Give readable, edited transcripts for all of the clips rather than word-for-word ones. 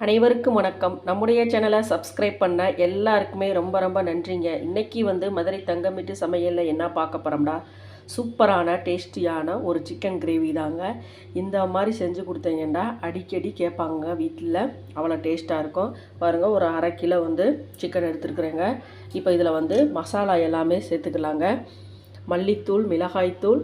அனைவருக்கும் வணக்கம். நம்முடைய சேனலை சப்ஸ்கிரைப் பண்ண எல்லாருக்குமே ரொம்ப ரொம்ப நன்றிங்க. இன்றைக்கி மதுரை தங்கமிட்டு சமையலில் என்ன பார்க்க போகிறோம்டா, சூப்பரான டேஸ்டியான ஒரு சிக்கன் கிரேவி தாங்க. இந்த மாதிரி செஞ்சு கொடுத்தீங்கன்னா அடிக்கடி கேட்பாங்க வீட்டில், அவ்வளோ டேஸ்ட்டாக இருக்கும். பாருங்கள், ஒரு அரை கிலோ சிக்கன் எடுத்துருக்குறேங்க. இப்போ இதில் மசாலா எல்லாமே சேர்த்துக்கலாங்க. மல்லித்தூள், மிளகாய்த்தூள்,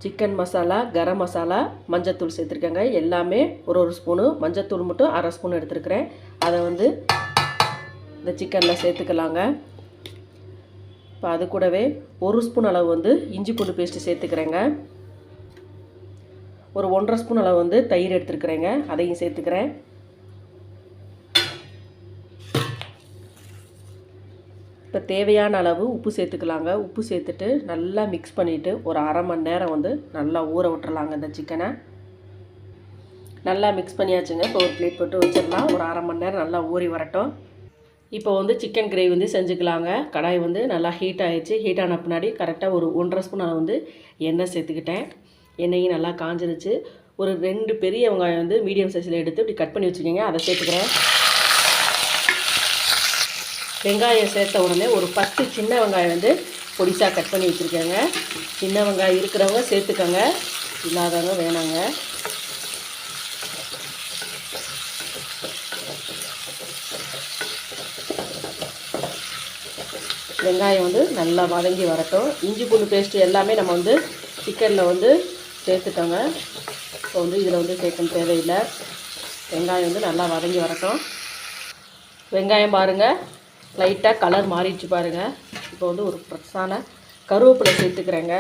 சிக்கன் மசாலா, கரம் மசாலா, மஞ்சத்தூள் சேர்த்துருக்கேங்க. எல்லாமே ஒரு ஸ்பூனு, மஞ்சத்தூள் மட்டும் அரை ஸ்பூன் எடுத்துருக்கிறேன். அதை இந்த சிக்கனில் சேர்த்துக்கலாங்க. இப்போ அது கூடவே ஒரு ஸ்பூன் அளவு இஞ்சி பூண்டு பேஸ்ட்டு சேர்த்துக்கிறேங்க. ஒரு 1.5 ஸ்பூன் அளவு தயிர் எடுத்துருக்குறேங்க, அதையும் சேர்த்துக்கிறேன். இப்போ தேவையான அளவு உப்பு சேர்த்துக்கலாங்க. உப்பு சேர்த்துட்டு நல்லா மிக்ஸ் பண்ணிவிட்டு ஒரு அரை மணி நேரம் நல்லா ஊற விட்டுறலாங்க. இந்த சிக்கனை நல்லா மிக்ஸ் பண்ணியாச்சுங்க. இப்போ ஒரு பிளேட் போட்டு வச்சிடலாம். ஒரு அரை மணி நேரம் நல்லா ஊறி வரட்டும். இப்போ சிக்கன் கிரேவி செஞ்சுக்கலாங்க. கடாய் நல்லா ஹீட் ஆகிடுச்சு. ஹீட் ஆன பின்னாடி கரெக்டாக ஒரு 1.5 ஸ்பூன் அளவு எண்ணெய் சேர்த்துக்கிட்டேன். எண்ணெயும் நல்லா காஞ்சிருச்சு. ஒரு 2 பெரிய வெங்காயம் மீடியம் சைஸில் எடுத்து இப்படி கட் பண்ணி வச்சுக்கோங்க, அதை சேர்த்துக்கிறேன். வெங்காயம் சேர்த்த உடனே ஒரு 10 சின்ன வெங்காயம் பொடிசாக கட் பண்ணி வச்சுருக்கேங்க. சின்ன வெங்காயம் இருக்கிறவங்க சேர்த்துக்கோங்க, இல்லாதவங்க வேணாங்க. வெங்காயம் நல்லா வதங்கி வரட்டும். இஞ்சி பூண்டு பேஸ்ட்டு எல்லாமே நம்ம சிக்கனில் சேர்த்துட்டோங்க. இப்போ இதில் சேர்க்கணும் தேவையில்லை. வெங்காயம் நல்லா வதங்கி வரட்டும். வெங்காயம் பாருங்கள், லைட்டாக கலர் மாறிடுச்சு பாருங்கள். இப்போ ஒரு ஃப்ரெஷ்ஷான கருவேப்பிலை சேர்த்துக்கிறேங்க.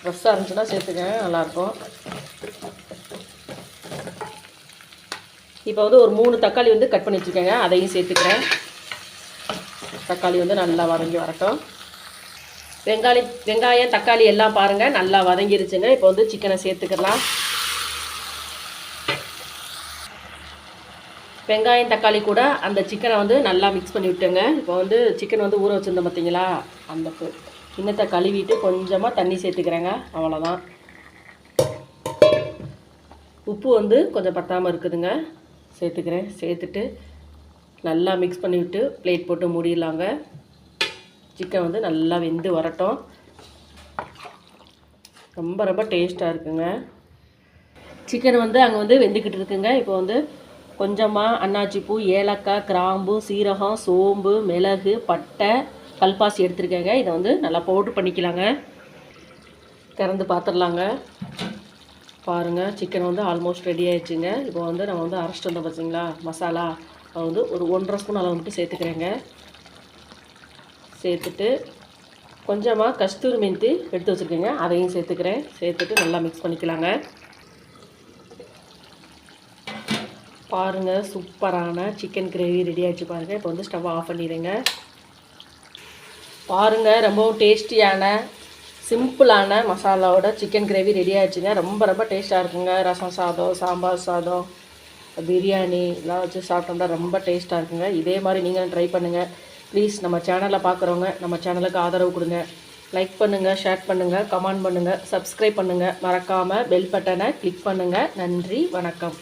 ஃப்ரெஷ்ஷாக இருந்துச்சுன்னா சேர்த்துக்கங்க, நல்லாயிருக்கும். இப்போ ஒரு 3 தக்காளி கட் பண்ணி வச்சுக்கோங்க, அதையும் சேர்த்துக்கிறேன். தக்காளி நல்லா வதங்கி வரட்டும். வெங்காயம் தக்காளி எல்லாம் பாருங்கள் நல்லா வதங்கிருச்சுங்க. இப்போ சிக்கனை சேர்த்துக்கலாம். வெங்காயம் தக்காளி கூட அந்த சிக்கனை நல்லா மிக்ஸ் பண்ணி விட்டுங்க. இப்போ சிக்கன் ஊற வச்சுருந்தோம் பார்த்தீங்களா, அந்த கிண்ணத்தை கழுவிட்டு கொஞ்சமாக தண்ணி சேர்த்துக்கிறேங்க, அவ்வளோதான். உப்பு கொஞ்சம் பத்தாமல் இருக்குதுங்க, சேர்த்துக்கிறேன். சேர்த்துட்டு நல்லா மிக்ஸ் பண்ணி விட்டு பிளேட் போட்டு மூடிடலாங்க. சிக்கன் நல்லா வெந்து வரட்டும். ரொம்ப ரொம்ப டேஸ்ட்டாக இருக்குங்க. சிக்கன் அங்கே வெந்துக்கிட்டு இருக்குங்க. இப்போ கொஞ்சமாக அன்னாச்சிப்பூ, ஏலக்காய், கிராம்பு, சீரகம், சோம்பு, மிளகு, பட்டை, கல்பாசி எடுத்துருக்கேங்க. இதை நல்லா பவுட்ரு பண்ணிக்கலாங்க. திறந்து பார்த்துடலாங்க. பாருங்கள், சிக்கன் ஆல்மோஸ்ட் ரெடி ஆகிடுச்சுங்க. இப்போ நம்ம அரைச்சிட்டு வந்தோம் பார்த்தீங்களா மசாலா, ஒரு 1.5 ஸ்பூன் அளவு மட்டும் சேர்த்துக்கிறேங்க. சேர்த்துட்டு கொஞ்சமாக கஸ்தூரி மெந்தி எடுத்து வச்சுருக்கேங்க, அதையும் சேர்த்துக்கிறேன். சேர்த்துட்டு நல்லா மிக்ஸ் பண்ணிக்கலாங்க. பாருங்கள், சூப்பரான சிக்கன் கிரேவி ரெடி ஆகிடுச்சு பாருங்கள். இப்போ ஸ்டவ் ஆஃப் பண்ணிடுங்க. பாருங்கள், ரொம்பவும் டேஸ்டியான சிம்பிளான மசாலாவோட சிக்கன் கிரேவி ரெடி ஆகிடுச்சுங்க. ரொம்ப ரொம்ப டேஸ்ட்டாக இருக்குங்க. ரசம் சாதம், சாம்பார் சாதம், பிரியாணி எல்லாம் வச்சு சாப்பிட்டோம்னா ரொம்ப டேஸ்ட்டாக இருக்குங்க. இதே மாதிரி நீங்களும் ட்ரை பண்ணுங்கள். ப்ளீஸ் நம்ம சேனலை பார்க்குறவங்க நம்ம சேனலுக்கு ஆதரவு கொடுங்க. லைக் பண்ணுங்கள், ஷேர் பண்ணுங்கள், கமெண்ட் பண்ணுங்கள், சப்ஸ்கிரைப் பண்ணுங்கள். மறக்காமல் பெல் பட்டனை கிளிக் பண்ணுங்கள். நன்றி, வணக்கம்.